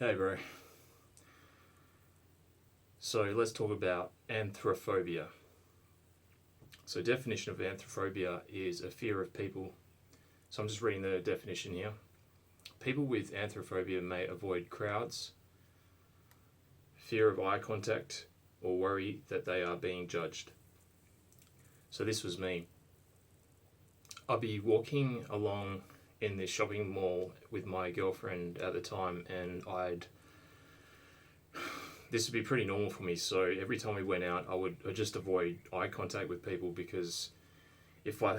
Hey bro. So let's talk about anthropophobia. So definition of anthropophobia is a fear of people. So I'm just reading the definition here. People with anthropophobia may avoid crowds, fear of eye contact, or worry that they are being judged. So this was me. I'd be walking along in this shopping mall with my girlfriend at the time, and this would be pretty normal for me. So every time we went out, I'd just avoid eye contact with people, because if I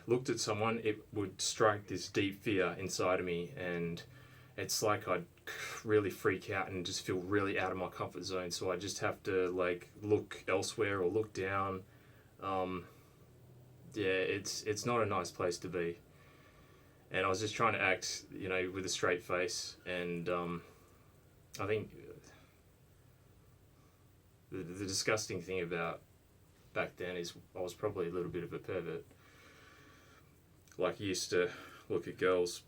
looked at someone, it would strike this deep fear inside of me, and it's like I'd really freak out and just feel really out of my comfort zone. So I just have to look elsewhere or look down. It's not a nice place to be. And I was just trying to act, with a straight face. And I think the disgusting thing about back then is I was probably a little bit of a pervert. I used to look at girls,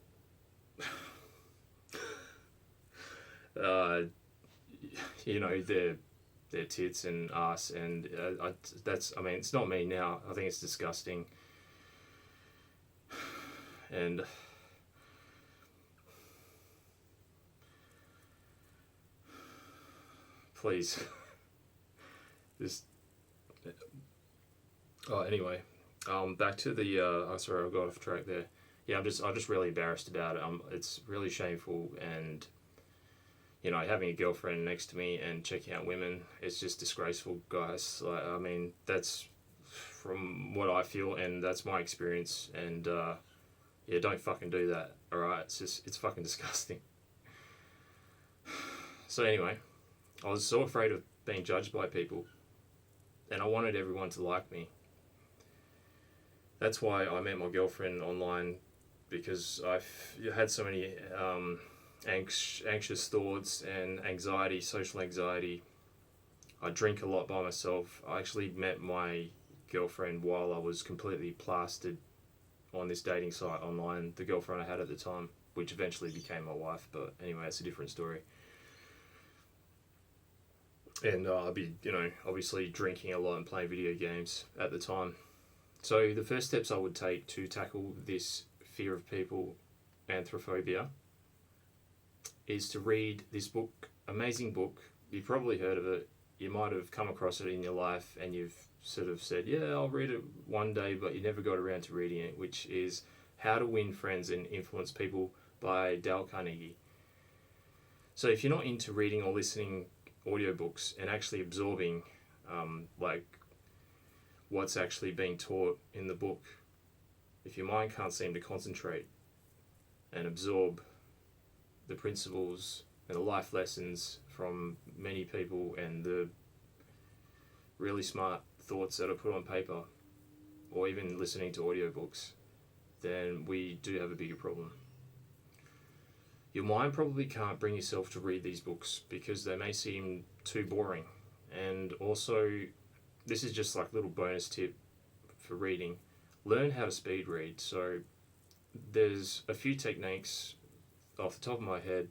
their tits and ass, and it's not me now. I think it's disgusting. And please, anyway, back to the. Sorry, I got off track there. Yeah, I'm just really embarrassed about it. It's really shameful, and having a girlfriend next to me and checking out women, it's just disgraceful, guys. That's from what I feel, and that's my experience. And don't fucking do that. All right, it's fucking disgusting. So anyway, I was so afraid of being judged by people, and I wanted everyone to like me. That's why I met my girlfriend online, because I've had so many anxious thoughts and anxiety, social anxiety. I drink a lot by myself. I actually met my girlfriend while I was completely plastered on this dating site online, the girlfriend I had at the time, which eventually became my wife. But anyway, it's a different story. And I'd be, obviously drinking a lot and playing video games at the time. So the first steps I would take to tackle this fear of people, anthropophobia, is to read this book, amazing book. You've probably heard of it. You might have come across it in your life, and you've sort of said, yeah, I'll read it one day, but you never got around to reading it, which is How to Win Friends and Influence People by Dale Carnegie. So if you're not into reading or listening audiobooks and actually absorbing what's actually being taught in the book, if your mind can't seem to concentrate and absorb the principles and the life lessons from many people and the really smart thoughts that are put on paper, or even listening to audiobooks, then we do have a bigger problem. Your mind probably can't bring yourself to read these books because they may seem too boring. And also, this is just like a little bonus tip for reading. Learn how to speed read. So there's a few techniques off the top of my head.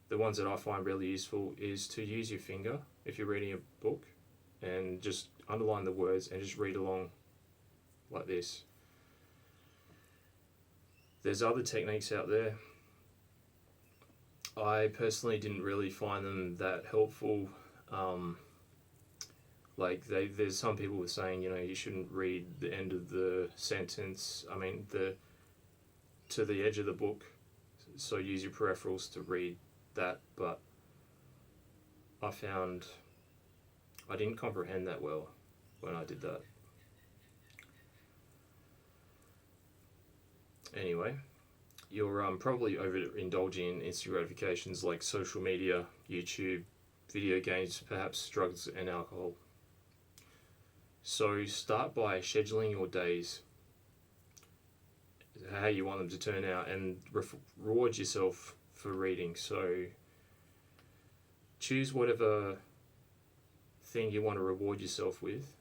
The ones that I find really useful is to use your finger if you're reading a book, and just underline the words and just read along like this. There's other techniques out there. I personally didn't really find them that helpful. There's some people were saying, you shouldn't read the end of the sentence. To the edge of the book. So use your peripherals to read that. But I found I didn't comprehend that well when I did that. Anyway, you're probably overindulging in instant gratifications like social media, YouTube, video games, perhaps drugs and alcohol. So start by scheduling your days, how you want them to turn out, and reward yourself for reading. So choose whatever thing you want to reward yourself with,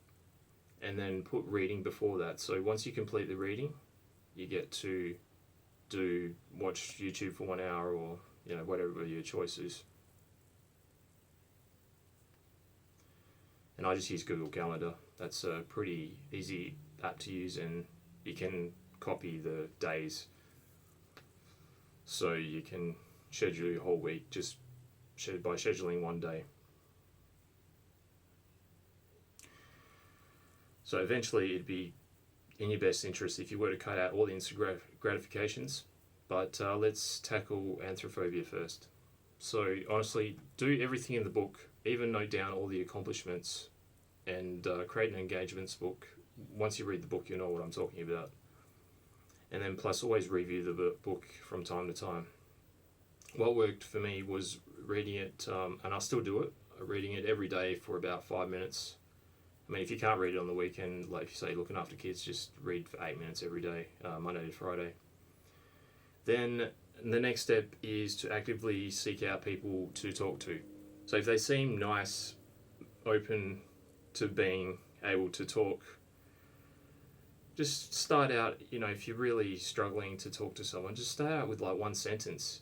and then put reading before that. So once you complete the reading, you get to watch YouTube for 1 hour, or whatever your choice is. And I just use Google Calendar. That's a pretty easy app to use, and you can copy the days, so you can schedule your whole week just by scheduling one day. So eventually it'd be in your best interest if you were to cut out all the instant gratifications. But let's tackle anthropophobia first. So honestly, do everything in the book, even note down all the accomplishments, and create an engagements book. Once you read the book, you know what I'm talking about. And then plus always review the book from time to time. What worked for me was reading it, and I still do it, reading it every day for about 5 minutes. I mean, if you can't read it on the weekend, like if you say looking after kids, just read for 8 minutes every day, Monday to Friday. Then the next step is to actively seek out people to talk to. So if they seem nice, open to being able to talk, just start out, if you're really struggling to talk to someone, just start out with like one sentence,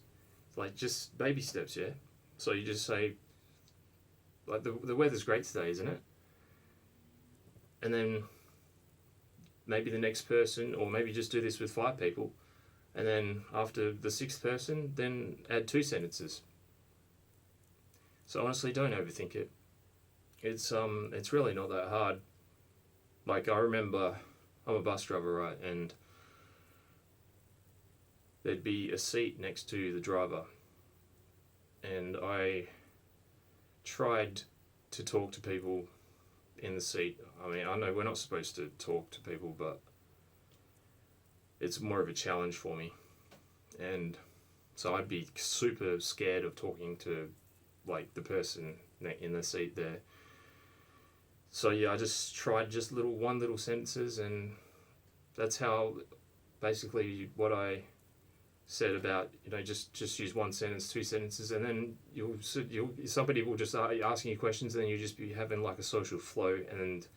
like just baby steps, yeah? So you just say, like, the weather's great today, isn't it? And then maybe the next person, or maybe just do this with 5 people, and then after the 6th person, then add 2 sentences. So honestly, don't overthink it. It's really not that hard. Like, I remember, I'm a bus driver, right, and there'd be a seat next to the driver, and I tried to talk to people in the seat. I mean, I know we're not supposed to talk to people, but it's more of a challenge for me. And so I'd be super scared of talking to, like, the person in the seat there. So yeah, I just tried one little sentences, and that's how, basically, what I said about, just use 1 sentence, 2 sentences, and then somebody will just start asking you questions, and then you'll just be having like a social flow, and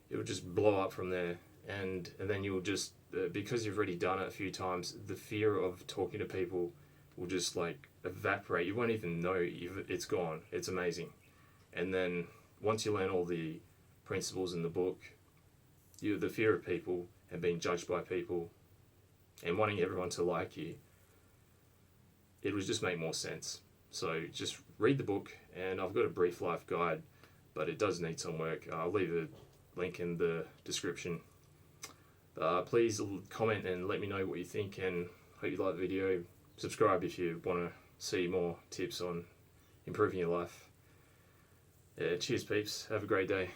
it will just blow up from there. And then you'll just, because you've already done it a few times, the fear of talking to people will just like evaporate. You won't even know it's gone. It's amazing. And then once you learn all the principles in the book, the fear of people and being judged by people and wanting everyone to like you, it would just make more sense. So just read the book, and I've got a brief life guide, but it does need some work. I'll leave a link in the description. Please comment and let me know what you think, and hope you like the video. Subscribe if you want to see more tips on improving your life. Cheers peeps, have a great day.